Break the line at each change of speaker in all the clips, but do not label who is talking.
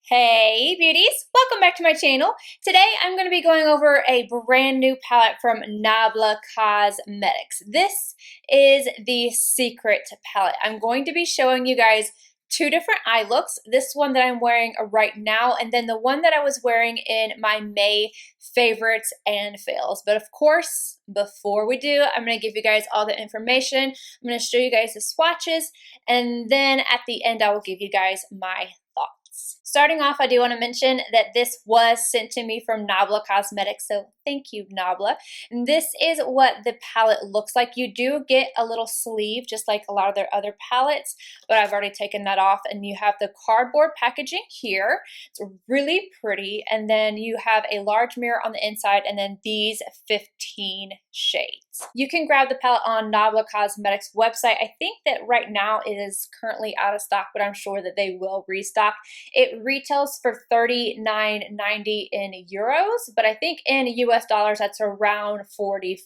Hey beauties, welcome back to my channel. Today I'm going to be going over a brand new palette from Nabla Cosmetics. This is the Secret Palette. I'm going to be showing you guys two different eye looks. This one that I'm wearing right now, and then the one that I was wearing in my May favorites and fails. But of course, before we do, I'm going to give you guys all the information. I'm going to show you guys the swatches, and then at the end I will give you guys my thoughts. Starting off, I do want to mention that this was sent to me from Nabla Cosmetics, so thank you, Nabla. And this is what the palette looks like. You do get a little sleeve, just like a lot of their other palettes, but I've already taken that off, and you have the cardboard packaging here. It's really pretty, and then you have a large mirror on the inside, and then these 15 shades. You can grab the palette on Nabla Cosmetics website. I think that right now it is currently out of stock, but I'm sure that they will restock. It retails for $39.90 in euros, but I think in US dollars that's around $45.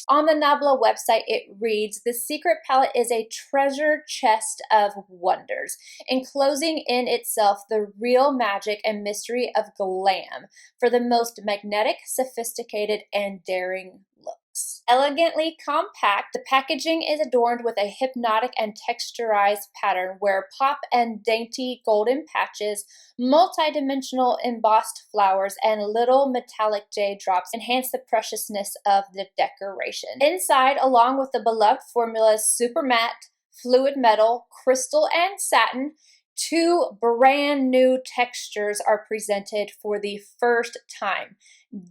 On the Nabla website it reads, "The Secret Palette is a treasure chest of wonders, enclosing in itself the real magic and mystery of glam for the most magnetic, sophisticated, and daring looks. Elegantly compact, the packaging is adorned with a hypnotic and texturized pattern where pop and dainty golden patches, multi-dimensional embossed flowers, and little metallic jade drops enhance the preciousness of the decoration. Inside, along with the beloved formulas Super Matte, Fluid Metal, Crystal, and Satin, two brand new textures are presented for the first time.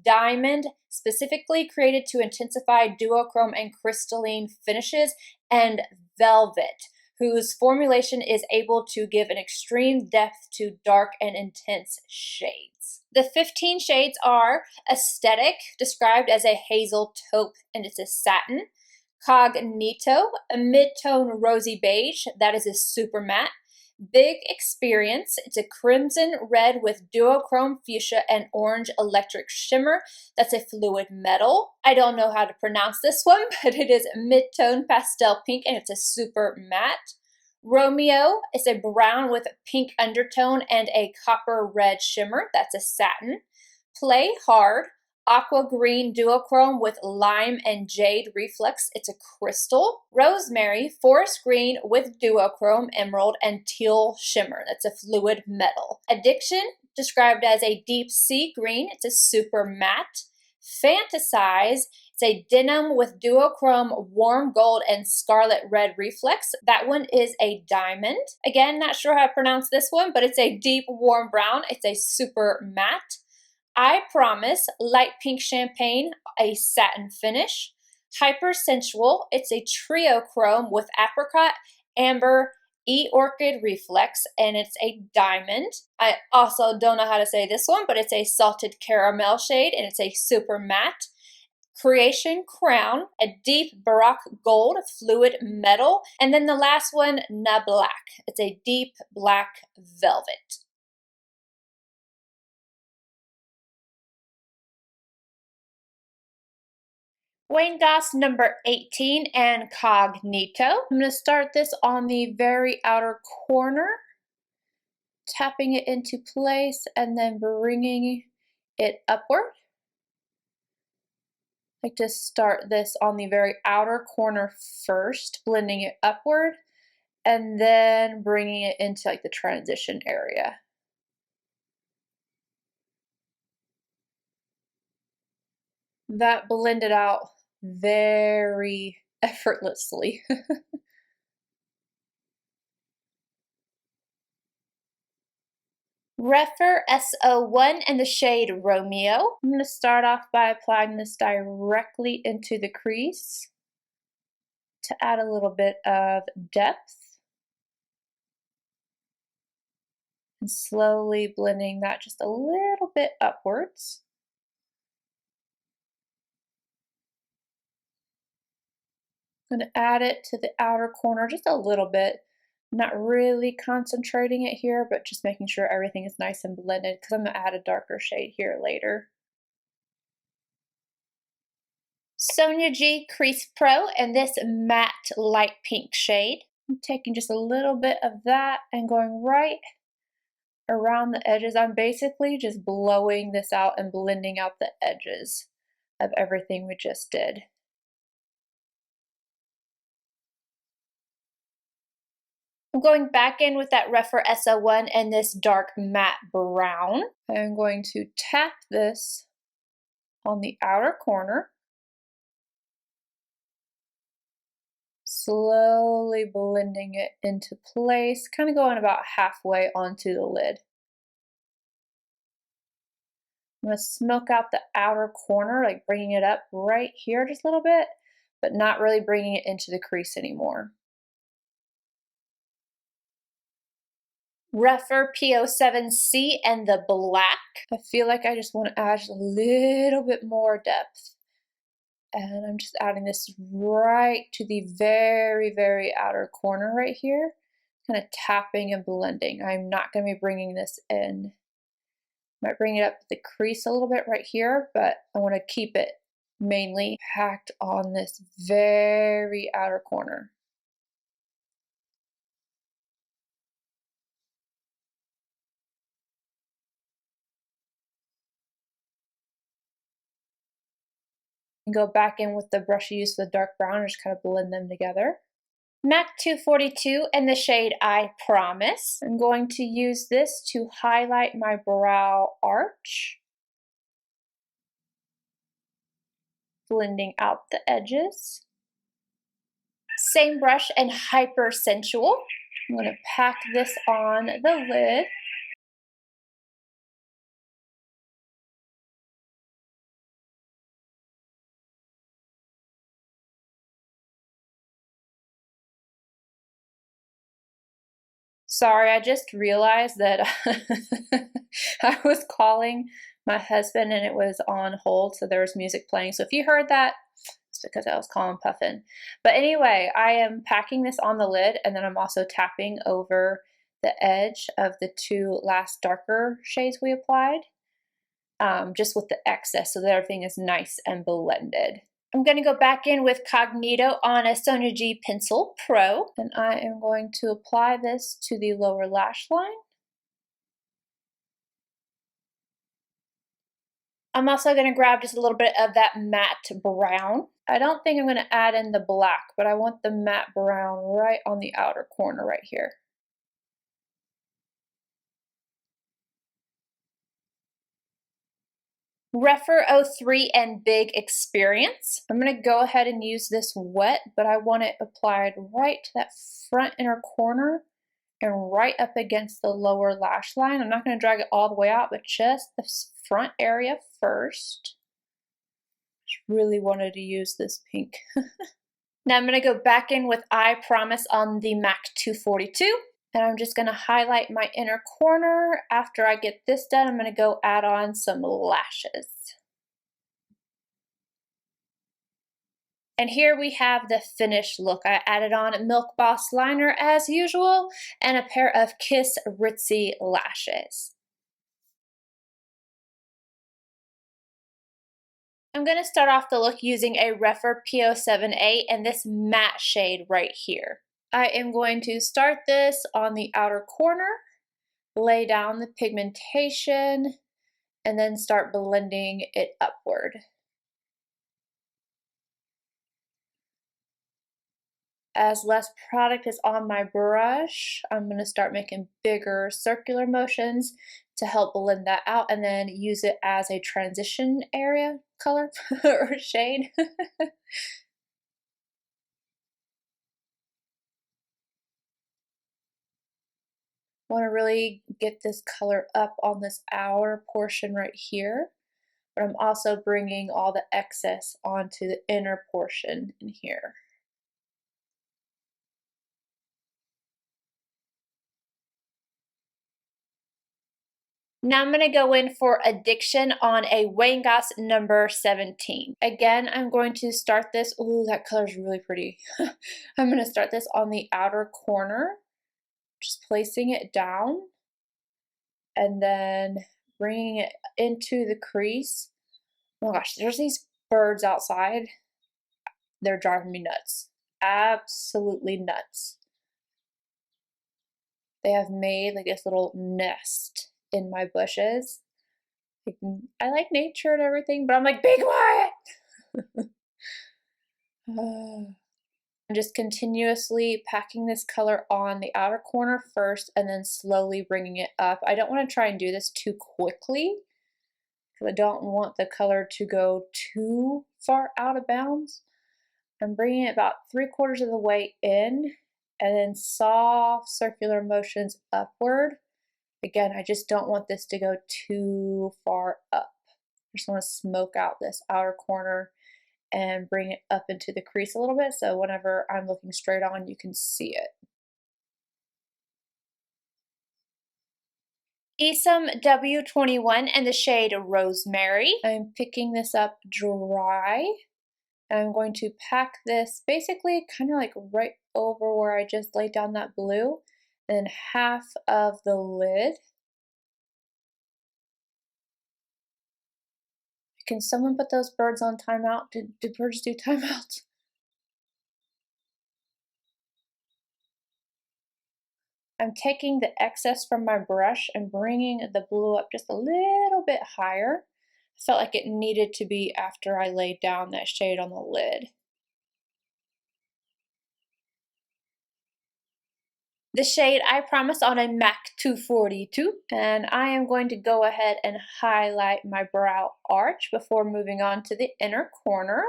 Diamond, specifically created to intensify duochrome and crystalline finishes, and Velvet, whose formulation is able to give an extreme depth to dark and intense shades. The 15 shades are Aesthetic, described as a hazel taupe, and it's a satin. Cognito, a mid-tone rosy beige, that is a super matte. Big Experience, it's a crimson red with duochrome fuchsia and orange electric shimmer. That's a fluid metal. I don't know how to pronounce this one, but it is mid-tone pastel pink and it's a super matte. Romeo is a brown with pink undertone and a copper red shimmer. That's a satin. Play Hard, aqua green duochrome with lime and jade reflex. It's a crystal. Rosemary, forest green with duochrome, emerald, and teal shimmer. That's a fluid metal. Addiction, described as a deep sea green. It's a super matte. Fantasize, it's a denim with duochrome, warm gold, and scarlet red reflex. That one is a diamond. Again, not sure how to pronounce this one, but it's a deep warm brown. It's a super matte. I Promise, light pink champagne, a satin finish. Hyper Sensual, it's a trio chrome with apricot, amber, orchid reflex, and it's a diamond. I also don't know how to say this one, but it's a salted caramel shade, and it's a super matte. Creation Crown, a deep baroque gold fluid metal, and then the last one, Nabla, it's a deep black velvet. Wayne Goss number 18 and Cognito. I'm going to start this on the very outer corner, tapping it into place and then bringing it upward. I like to start this on the very outer corner first, blending it upward, and then bringing it into like the transition area. That blended out very effortlessly. Refer SO1 and the shade Romeo. I'm going to start off by applying this directly into the crease to add a little bit of depth. And slowly blending that just a little bit upwards. I'm going to add it to the outer corner just a little bit. I'm not really concentrating it here, but just making sure everything is nice and blended because I'm going to add a darker shade here later. Sonia G Crease Pro and this matte light pink shade. I'm taking just a little bit of that and going right around the edges. I'm basically just blowing this out and blending out the edges of everything we just did. I'm going back in with that Rephr SO1 and this dark matte brown. I'm going to tap this on the outer corner, slowly blending it into place, kind of going about halfway onto the lid. I'm going to smoke out the outer corner, like bringing it up right here just a little bit, but not really bringing it into the crease anymore. Rephr P07C and the black. I feel like I just want to add just a little bit more depth. And I'm just adding this right to the very, very outer corner right here. Kind of tapping and blending. I'm not going to be bringing this in. Might bring it up to the crease a little bit right here, but I want to keep it mainly packed on this very outer corner. And go back in with the brush you used for the dark brown and just kind of blend them together. MAC 242 and the shade I Promise. I'm going to use this to highlight my brow arch. Blending out the edges. Same brush and Hyper Sensual. I'm going to pack this on the lid. Sorry, I just realized that I was calling my husband and it was on hold, so there was music playing. So if you heard that, it's because I was calling Puffin. But anyway, I am packing this on the lid, and then I'm also tapping over the edge of the two last darker shades we applied, just with the excess so that everything is nice and blended. I'm going to go back in with Cognito on a Sonia G Pencil Pro, and I am going to apply this to the lower lash line. I'm also going to grab just a little bit of that matte brown. I don't think I'm going to add in the black, but I want the matte brown right on the outer corner right here. Rephr 03 and Big Experience. I'm going to go ahead and use this wet, but I want it applied right to that front inner corner and right up against the lower lash line. I'm not going to drag it all the way out, but just the front area first. Just really wanted to use this pink. Now I'm going to go back in with I Promise on the MAC 242. And I'm just going to highlight my inner corner. After I get this done, I'm going to go add on some lashes. And here we have the finished look. I added on Milk Boss liner as usual and a pair of Kiss Ritzy lashes. I'm going to start off the look using a Rephr P07A and this matte shade right here. I am going to start this on the outer corner, lay down the pigmentation, and then start blending it upward. As less product is on my brush, I'm going to start making bigger circular motions to help blend that out and then use it as a transition area color or shade. Want to really get this color up on this outer portion right here, but I'm also bringing all the excess onto the inner portion in here. Now I'm going to go in for Addiction on a Wangas number 17. Again, I'm going to start this. Ooh, that color is really pretty. I'm going to start this on the outer corner, just placing it down and then bringing it into the crease. Oh my gosh, there's these birds outside. They're driving me nuts. Absolutely nuts. they have made like this little nest in my bushes. I like nature and everything, but I'm like, be quiet! I'm just continuously packing this color on the outer corner first and then slowly bringing it up. I don't want to try and do this too quickly because I don't want the color to go too far out of bounds. I'm bringing it about 3/4 of the way in and then soft circular motions upward. Again, I just don't want this to go too far up. I just want to smoke out this outer corner and bring it up into the crease a little bit so whenever I'm looking straight on, you can see it. Esom W21 and the shade Rosemary. I'm picking this up dry. I'm going to pack this basically kind of like right over where I just laid down that blue, and half of the lid. Can someone put those birds on timeout? Did birds do timeouts? I'm taking the excess from my brush and bringing the blue up just a little bit higher. I felt like it needed to be after I laid down that shade on the lid. The shade I Promise on a MAC 242, and I am going to go ahead and highlight my brow arch before moving on to the inner corner.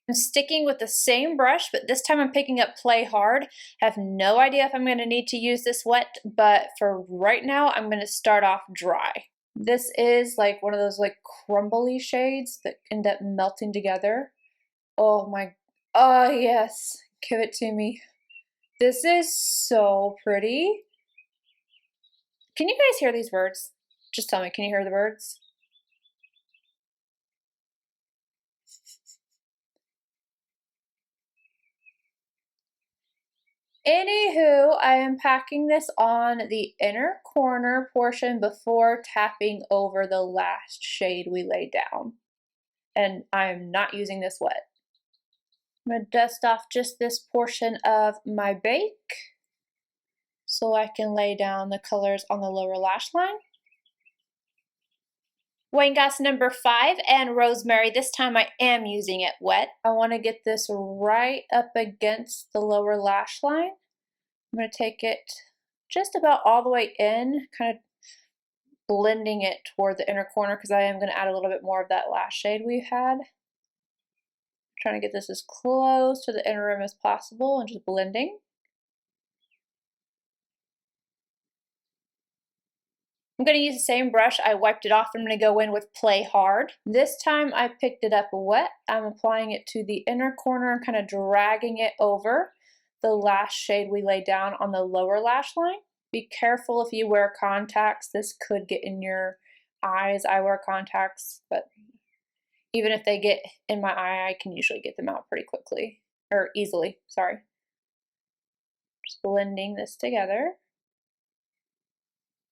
I'm sticking with the same brush, but this time I'm picking up Play Hard. I have no idea if I'm going to need to use this wet, but for right now, I'm going to start off dry. This is like one of those like crumbly shades that end up melting together. Oh my, oh yes, give it to me. This is so pretty. Can you guys hear these birds? Just tell me, can you hear the birds? Anywho, I am packing this on the inner corner portion before tapping over the last shade we laid down. And I'm not using this wet. I'm going to dust off just this portion of my bake so I can lay down the colors on the lower lash line. LOVEGASM number 5 and Rosemary. This time I am using it wet. I want to get this right up against the lower lash line. I'm going to take it just about all the way in, kind of blending it toward the inner corner because I am going to add a little bit more of that last shade we had. Trying to get this as close to the inner rim as possible and just blending. I'm going to use the same brush. I wiped it off. I'm going to go in with Play Hard. This time I picked it up wet. I'm applying it to the inner corner and kind of dragging it over the last shade we laid down on the lower lash line. Be careful if you wear contacts. This could get in your eyes. I wear contacts, but even if they get in my eye, I can usually get them out pretty quickly, or easily, sorry. Just blending this together.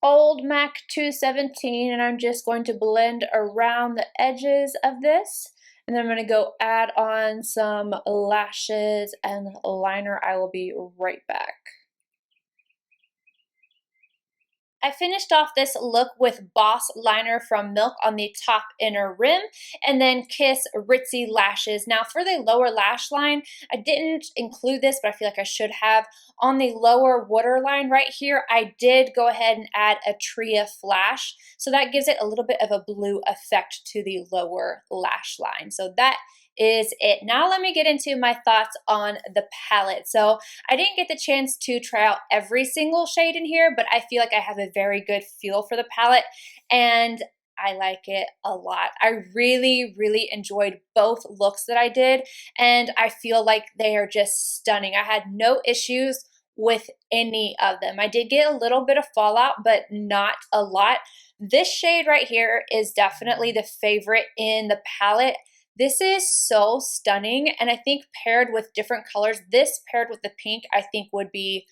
Old MAC 217, and I'm just going to blend around the edges of this. And then I'm going to go add on some lashes and liner. I will be right back. I finished off this look with Boss Liner from Milk on the top inner rim and then Kiss Ritzy Lashes. Now for the lower lash line, I didn't include this, but I feel like I should have. On the lower waterline right here, I did go ahead and add ATRIA Flash. So that gives it a little bit of a blue effect to the lower lash line. So that is it. Now let me get into my thoughts on the palette. So I didn't get the chance to try out every single shade in here, but I feel like I have a very good feel for the palette and I like it a lot. I really, really enjoyed both looks that I did and I feel like they are just stunning. I had no issues with any of them. I did get a little bit of fallout, but not a lot. This shade right here is definitely the favorite in the palette. This is so stunning, and I think paired with different colors, this paired with the pink, I think would be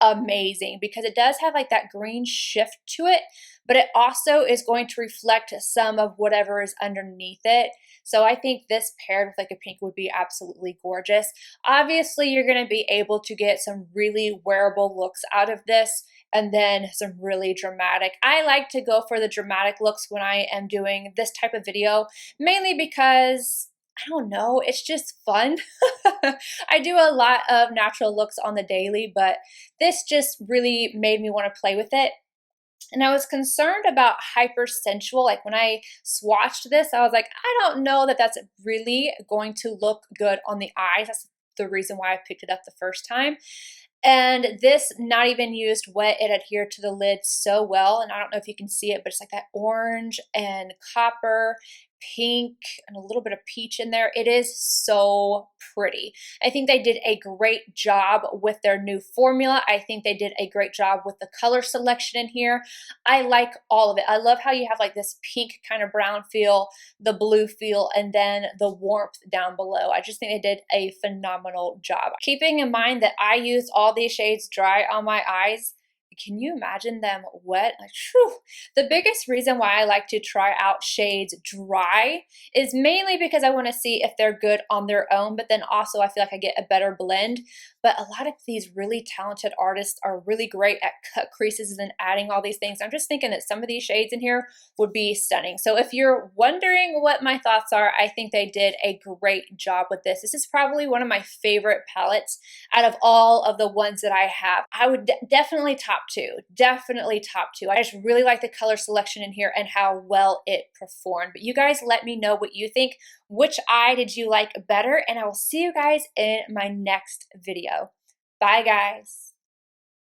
amazing because it does have like that green shift to it, but it also is going to reflect some of whatever is underneath it. So I think this paired with like a pink would be absolutely gorgeous. Obviously, you're going to be able to get some really wearable looks out of this, and then some really dramatic. I like to go for the dramatic looks when I am doing this type of video, mainly because I don't know, it's just fun. I do a lot of natural looks on the daily, but this just really made me want to play with it. And I was concerned about hypersensual. Like when I swatched this, I was like, I don't know that that's really going to look good on the eyes. That's the reason why I picked it up the first time. And this, not even used wet, it adhered to the lid so well. And I don't know if you can see it, but it's like that orange and copper, pink, and a little bit of peach in there. It is so pretty. I think they did a great job with their new formula. I think they did a great job with the color selection in here. I like all of it. I love how you have like this pink kind of brown feel, the blue feel, and then the warmth down below. I just think they did a phenomenal job. Keeping in mind that I used all these shades dry on my eyes, can you imagine them wet? Like, whew. The biggest reason why I like to try out shades dry is mainly because I want to see if they're good on their own, but then also I feel like I get a better blend. But a lot of these really talented artists are really great at cut creases and adding all these things. I'm just thinking that some of these shades in here would be stunning. So if you're wondering what my thoughts are, I think they did a great job with this. This is probably one of my favorite palettes out of all of the ones that I have. I would definitely top two. Definitely top two. I just really like the color selection in here and how well it performed. But you guys let me know what you think. Which eye did you like better? And I will see you guys in my next video. Bye, guys.